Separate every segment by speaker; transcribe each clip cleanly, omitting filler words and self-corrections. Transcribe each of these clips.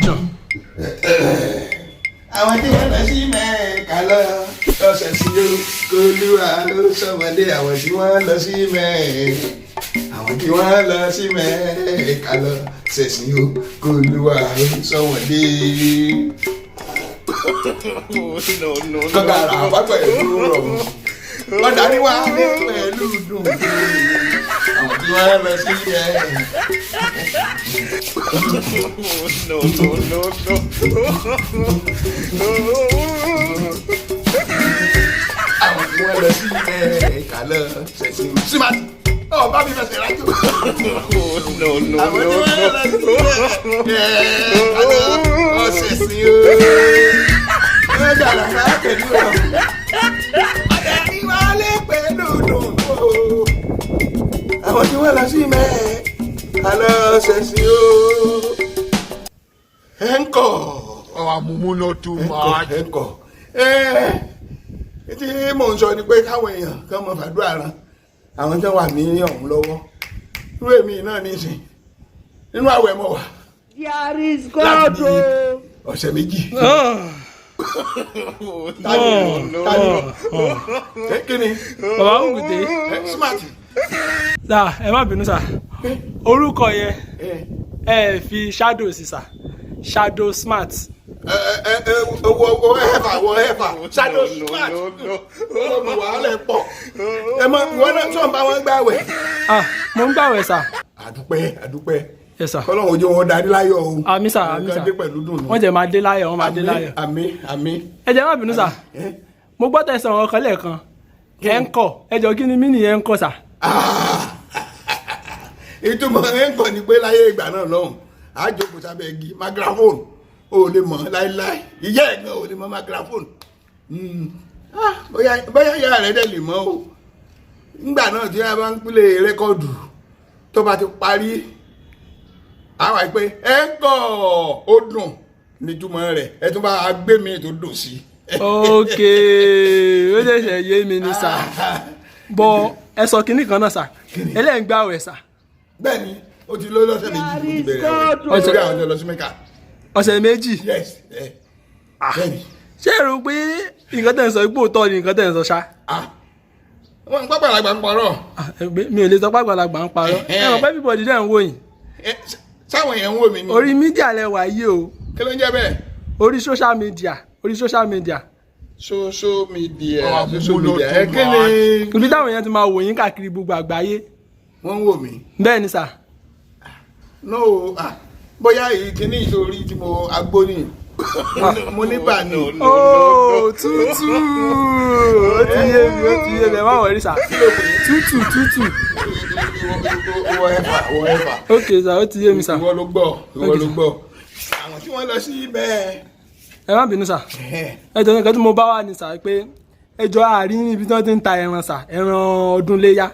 Speaker 1: question.
Speaker 2: Àwọn tí wọ́n lọ sí Mẹ́ẹ̀ká lọ́sẹ̀ sí Olúwa ló sọmọdé àwọn tí wọ́n lọ sí Mẹ́ẹ̀ká àwọn tí wọ́n lọ sí Mẹ́ẹ̀ká lọ́sẹ̀ sí Olúwa ló sọmọdé. Kọ́kà ara wá pẹ̀lú rọ̀rùn wọ́n darí wá pẹ̀lú dùn àwọn tí wọ́n lọ sí Mẹ́ẹ̀ká.
Speaker 3: No.
Speaker 2: Àwọn tí wọ́n lọ sí Mẹ́ẹ̀ká lọ́sẹ̀ sí símátì. Bá mi fẹsẹ̀ rájò.
Speaker 3: No.
Speaker 2: Àwọn tí wọ́n lọ sí Mẹ́ẹ̀ká lọ́sẹ̀ sí ọjà làbá pẹ̀lú ọ̀rọ̀. Àdàrí wálé pẹ̀lú dùn. Àwọn tí wọ́n lọ sí Mẹ́ẹ̀ká lọ́sẹ̀ sí ẹ̀ńkọ̀.
Speaker 1: Àmúmú náà too much.
Speaker 2: Ẹ̀ńkọ̀. Tí mò ń sọ ni pé káwọn èèyàn kàn mọ fàdúrà ran àwọn tí wọ́n wà ní ọ̀hún lọ́wọ́. Irú èmi náà nísìn nínú àwẹ̀ mọ̀ wá.
Speaker 4: There is God.
Speaker 2: Láti bí ọ̀sẹ̀ méjì. Kí ni?
Speaker 1: Bàbá Kukute.
Speaker 2: Smart.
Speaker 1: Sà ẹ má bínú sà. Orúkọ yẹn ẹ fi shadow sí sà. Shadow smart.
Speaker 2: Wọ ẹ̀fà shadow smart. Ọmọ wàhálà ẹ̀ pọ̀. Ẹ mọ ìwọ náà tó ń bá wọn gbàwẹ̀.
Speaker 1: Mo ń gbàwẹ̀ sà.
Speaker 2: Àdúpẹ́.
Speaker 1: Yes sà.
Speaker 2: Ọlọ́run ojú wọn darí láyọ̀ o.
Speaker 1: Àmín sà.
Speaker 2: Nǹkan dé pẹ̀lú dùn.
Speaker 1: Wọ́n jẹ́ máa dé láyọ̀, wọ́n máa dé láyọ̀.
Speaker 2: Àmín.
Speaker 1: Ẹ jẹ́ má bínú sà. Mo gbọ́ tẹ̀sán ọ̀rọ̀ kan lẹ́ẹ̀kan. Ẹ ń kọ̀. Ẹ jọ kí ni mí nìyẹn ń kọ̀ sà.
Speaker 2: Ìtumọ̀ ẹ̀ ń kọ̀ ni pé láyé ìgbà náà lọ́hùn á jókòó sábẹ́ igi microphone o lè mọ̀ láíláí ìyá ẹ̀ gan o lè mọ̀ microphone bóyá ìyá rẹ̀ dẹ̀ lè mọ̀ o nígbà náà tí a bá ń pílẹ̀ rẹ́kọ̀dù tó bá ti parí àwa pé ẹ̀ ń kọ̀ ó dùn nítumọ̀ rẹ̀ ẹ̀ tún bá gbé mi tó dùn sí.
Speaker 1: Ok ó ṣẹ̀ṣẹ̀ yé mi ní sà bọ́ ẹ sọ kinní kan náà sà ẹlẹ́yìn gbàwẹ̀ sà.
Speaker 2: Bẹ́ẹ̀ni o ti lọ lọ́sẹ̀ méjì mo ti bẹ̀rẹ̀ àwẹ̀ ọ̀sẹ̀ àwọn ọ̀sẹ̀ lọ sí Mẹ́kà.
Speaker 1: Ọ̀sẹ̀ méjì.
Speaker 2: Yes bẹ́ẹ̀ni.
Speaker 1: Ṣé ẹ rò pé nǹkan tẹ̀ ń sọ ipò tọ́ ni nǹkan tẹ̀ ń sọ ṣá.
Speaker 2: Wọ́n ń pàgbàlagbà ń parọ́.
Speaker 1: Mi ò lè sọ pàgbàlagbà ń parọ́ ẹ mọ̀ pé everybody dẹ̀ ń wò yín.
Speaker 2: Sáwọn èèyàn ń wò mí ni.
Speaker 1: Orí mídíà lẹ wà yìí o.
Speaker 2: Kí ló ń jẹ́ bẹ́ẹ̀?
Speaker 1: Orí social media.
Speaker 2: Social media. Kí ni.
Speaker 1: Ibi táwọn èèyàn ti máa wò yín káàkiri gbogbo àgbáyé.
Speaker 2: Wọ́n ń wò mí.
Speaker 1: Bẹ́ẹ̀ ni sà.
Speaker 2: No bóyá èyí kìíní ìsorí tí mo agbó ni mo ní bà ní.
Speaker 1: Tútù ó ti yé mi ẹ má wọrí sà. Tútù.
Speaker 2: Wọ ẹ̀fà.
Speaker 1: Ok sà ó ti yé mi sà.
Speaker 2: Ìwọ ló gbọ́. Àwọn tí wọ́n lọ sí bẹ́ẹ̀.
Speaker 1: Ẹ má bínú sà. Ẹ jọ nǹkan tí mo bá wà ní sà pé ẹ jọ àárín níbi tí wọ́n ti ń ta ẹran sà ẹran ọdún léyá.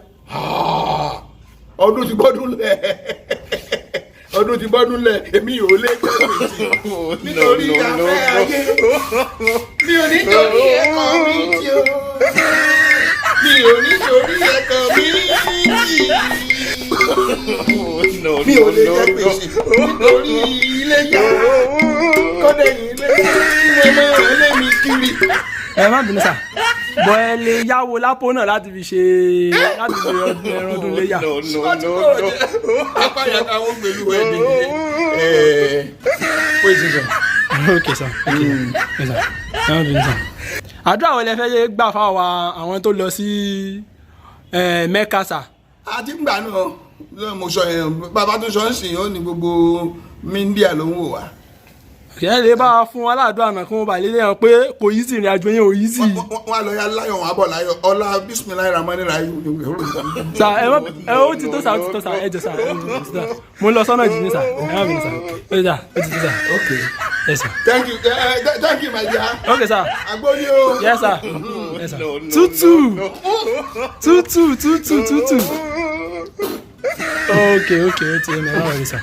Speaker 2: Ọdún ti bọ́dún lẹ̀ èmi ò lè gbẹ̀rẹ̀ nítorí afẹ́ ayé mi ò nítorí ẹ̀kọ́ mi tí o mi ò nítorí ẹ̀kọ́ mi tí mi ò lè jẹ́ gbèsè nítorí ilé yá kọ́dẹ̀yìn ilé tí mo mọ ẹlẹ́mi kiri.
Speaker 1: Ẹ má bínú sà bọ́ ẹ lè yáwó lápò náà láti fi ṣe ẹran ọdún léyà.
Speaker 2: Apáyà táwọn gbèlú ẹ̀ dé. Wait sir.
Speaker 1: Ok sir. Ẹ má bínú sà. Àdúrà wo lẹ fẹ́ gbà fáwọn àwọn tó lọ sí Mẹ́kà sà.
Speaker 2: Àti gbà náà mo sọ yẹn bàbá tó sọ ń sìn ó ní gbogbo mídíà ló ń wò wá.
Speaker 1: Ẹ lè bá wa fún wa ládùúgbò àná kí wọ́n bá lè léyàn pé kò yí sí ìrìn àjò yẹn ò yí sí.
Speaker 2: Wọ́n á lọ ya láyọ̀ wọn abọ̀ láyọ̀ ọlá bísímìláì ramani rayu.
Speaker 1: Sà ó ti tó sà ẹ jẹ sà mo lọ sọ́nà jì ní sà ẹ má bínú sà ó ti tó sà.
Speaker 2: Ok
Speaker 1: yes sir.
Speaker 2: thank you my dear.
Speaker 1: Ok sir.
Speaker 2: Agbóni o.
Speaker 1: Yes sir. Yes sir. Tútù. Ok ó ti ẹ mọ̀ ẹ́ wà rí sà.